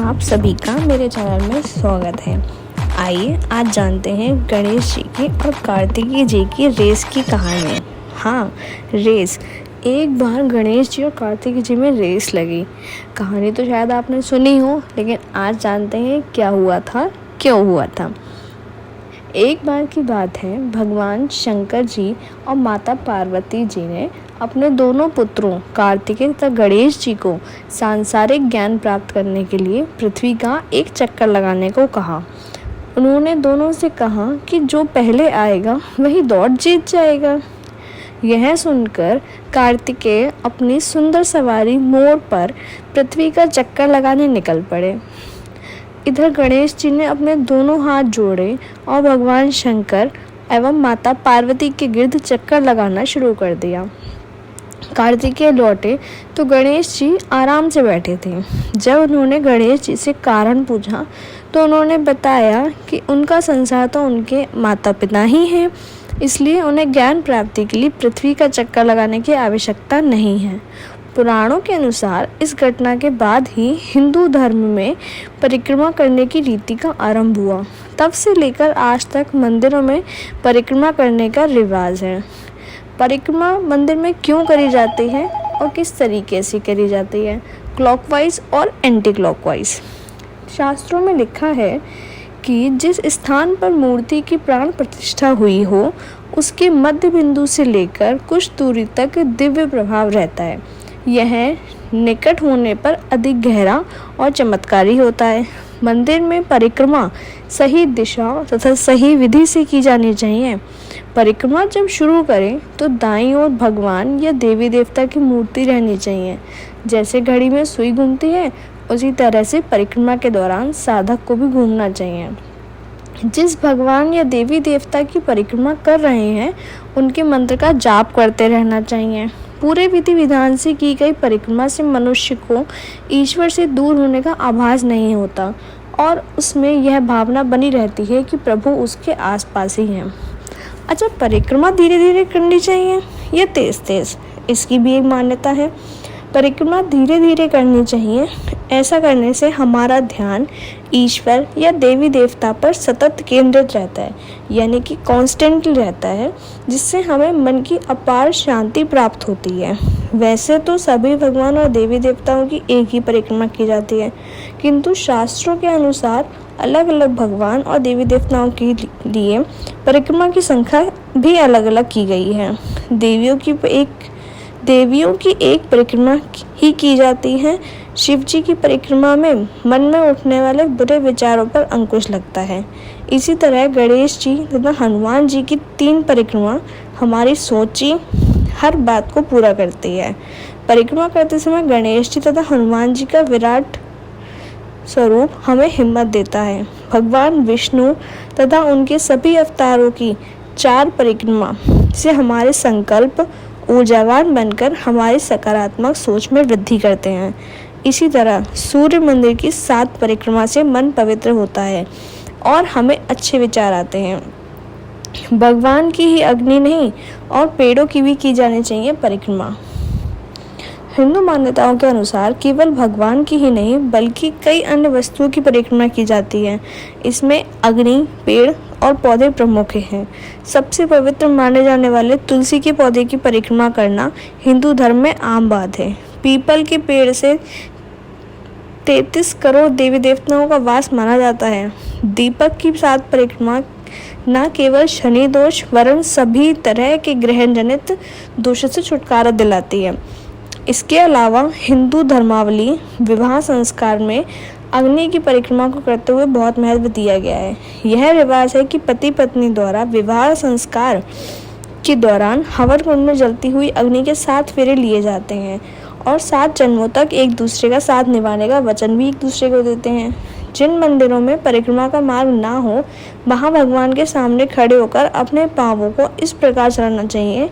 आप सभी का मेरे चैनल में स्वागत है। आइए आज जानते हैं गणेश जी की और कार्तिकेय जी की रेस की कहानी। हाँ, रेस। एक बार गणेश जी और कार्तिकेय जी में रेस लगी। कहानी तो शायद आपने सुनी हो, लेकिन आज जानते हैं क्या हुआ था, क्यों हुआ था। एक बार की बात है, भगवान शंकर जी और माता पार्वती जी ने अपने दोनों पुत्रों कार्तिकेय तथा गणेश जी को सांसारिक ज्ञान प्राप्त करने के लिए पृथ्वी का एक चक्कर लगाने को कहा। उन्होंने दोनों से कहा कि जो पहले आएगा वही दौड़ जीत जाएगा। यह सुनकर कार्तिकेय अपनी सुंदर सवारी मोर पर पृथ्वी का चक्कर लगाने निकल पड़े। इधर गणेश जी ने अपने दोनों हाथ जोड़े और भगवान शंकर एवं माता पार्वती के गिर्द चक्कर लगाना शुरू कर दिया। कार्तिकेय लौटे तो गणेश जी आराम से बैठे थे। जब उन्होंने गणेश जी से कारण पूछा तो उन्होंने बताया कि उनका संसार तो उनके माता पिता ही हैं, इसलिए उन्हें ज्ञान प्राप्ति के लिए पृथ्वी का चक्कर लगाने की आवश्यकता नहीं है। पुराणों के अनुसार इस घटना के बाद ही हिंदू धर्म में परिक्रमा करने की रीति का आरंभ हुआ। तब से लेकर आज तक मंदिरों में परिक्रमा करने का रिवाज है। परिक्रमा मंदिर में क्यों करी जाती है और किस तरीके से करी जाती है, क्लॉकवाइज और एंटी क्लॉकवाइज। शास्त्रों में लिखा है कि जिस स्थान पर मूर्ति की प्राण प्रतिष्ठा हुई हो उसके मध्य बिंदु से लेकर कुछ दूरी तक दिव्य प्रभाव रहता है। यह निकट होने पर अधिक गहरा और चमत्कारी होता है। मंदिर में परिक्रमा सही दिशा तथा सही विधि से की जानी चाहिए। परिक्रमा जब शुरू करें तो दाईं ओर भगवान या देवी देवता की मूर्ति रहनी चाहिए। जैसे घड़ी में सुई घूमती है, उसी तरह से परिक्रमा के दौरान साधक को भी घूमना चाहिए। जिस भगवान या देवी देवता की परिक्रमा कर रहे हैं उनके मंत्र का जाप करते रहना चाहिए। पूरे विधि विधान से की गई परिक्रमा से मनुष्य को ईश्वर से दूर होने का आभास नहीं होता और उसमें यह भावना बनी रहती है कि प्रभु उसके आसपास ही हैं। अच्छा, परिक्रमा धीरे धीरे करनी चाहिए या तेज तेज, इसकी भी एक मान्यता है। परिक्रमा धीरे धीरे करनी चाहिए। ऐसा करने से हमारा ध्यान ईश्वर या देवी देवता पर सतत केंद्रित रहता है, यानी कि कॉन्स्टेंटली रहता है, जिससे हमें मन की अपार शांति प्राप्त होती है। वैसे तो सभी भगवान और देवी देवताओं की एक ही परिक्रमा की जाती है, किंतु शास्त्रों के अनुसार अलग अलग भगवान और देवी देवताओं के लिए परिक्रमा की संख्या भी अलग अलग की गई है। देवियों की एक परिक्रमा ही की जाती है। शिव जी की परिक्रमा में मन में उठने वाले बुरे विचारों पर अंकुश लगता है। इसी तरह गणेश जी तथा हनुमान जी की 3 परिक्रमा हमारी सोची हर बात को पूरा करती है। परिक्रमा करते समय गणेश जी तथा हनुमान जी का विराट स्वरूप हमें हिम्मत देता है। भगवान विष्णु तथा उनके सभी अवतारों की 4 परिक्रमा से हमारे संकल्प ऊर्जावान बनकर हमारी सकारात्मक सोच में वृद्धि करते हैं। इसी तरह सूर्य मंदिर की 7 परिक्रमा से मन पवित्र होता है और हमें अच्छे विचार आते हैं। भगवान की ही अग्नि नहीं और पेड़ों की भी की जानी चाहिए परिक्रमा। हिंदू मान्यताओं के अनुसार केवल भगवान की ही नहीं बल्कि कई अन्य वस्तुओं की परिक्रमा की जाती है। इसमें अग्नि, पेड़ और पौधे प्रमुख हैं। सबसे पवित्र माने जाने वाले तुलसी के पौधे की परिक्रमा करना हिंदू धर्म में आम बात है। पीपल के पेड़ से 33 करोड़ देवी देवताओं का वास माना जाता है। दीपक की 7 परिक्रमा न केवल शनि दोष वरन सभी तरह के ग्रहण जनित दोषों से छुटकारा दिलाती है। इसके अलावा हिंदू धर्मावली विवाह संस्कार में अग्नि की परिक्रमा को करते हुए बहुत महत्व दिया गया है। यह रिवाज है कि पति पत्नी द्वारा विवाह संस्कार के दौरान हवन कुंड में जलती हुई अग्नि के 7 फेरे लिए जाते हैं और 7 जन्मों तक एक दूसरे का साथ निभाने का वचन भी एक दूसरे को देते हैं। जिन मंदिरों में परिक्रमा का मार्ग ना हो वहाँ भगवान के सामने खड़े होकर अपने पांवों को इस प्रकार चलाना चाहिए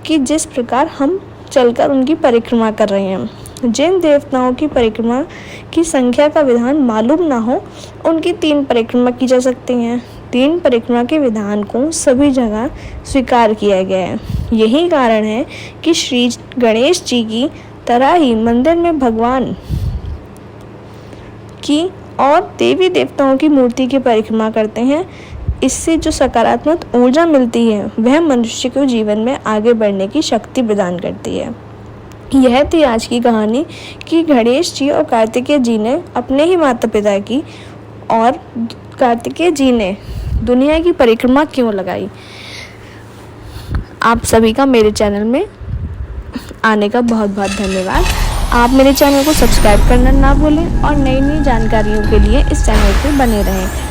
कि जिस प्रकार हम चलकर उनकी परिक्रमा कर रहे हैं। जिन देवताओं की परिक्रमा की संख्या का विधान मालूम ना हो उनकी 3 परिक्रमा की जा सकती हैं। 3 परिक्रमा के विधान को सभी जगह स्वीकार किया गया है। यही कारण है कि श्री गणेश जी की तरह ही मंदिर में भगवान की और देवी देवताओं की मूर्ति की परिक्रमा करते हैं। इससे जो सकारात्मक ऊर्जा मिलती है वह मनुष्य को जीवन में आगे बढ़ने की शक्ति प्रदान करती है। यह थी आज की कहानी कि गणेश जी और कार्तिकेय जी ने अपने ही माता पिता की और कार्तिकेय जी ने दुनिया की परिक्रमा क्यों लगाई। आप सभी का मेरे चैनल में आने का बहुत बहुत धन्यवाद। आप मेरे चैनल को सब्सक्राइब करना ना भूलें और नई नई जानकारियों के लिए इस चैनल पर बने रहें।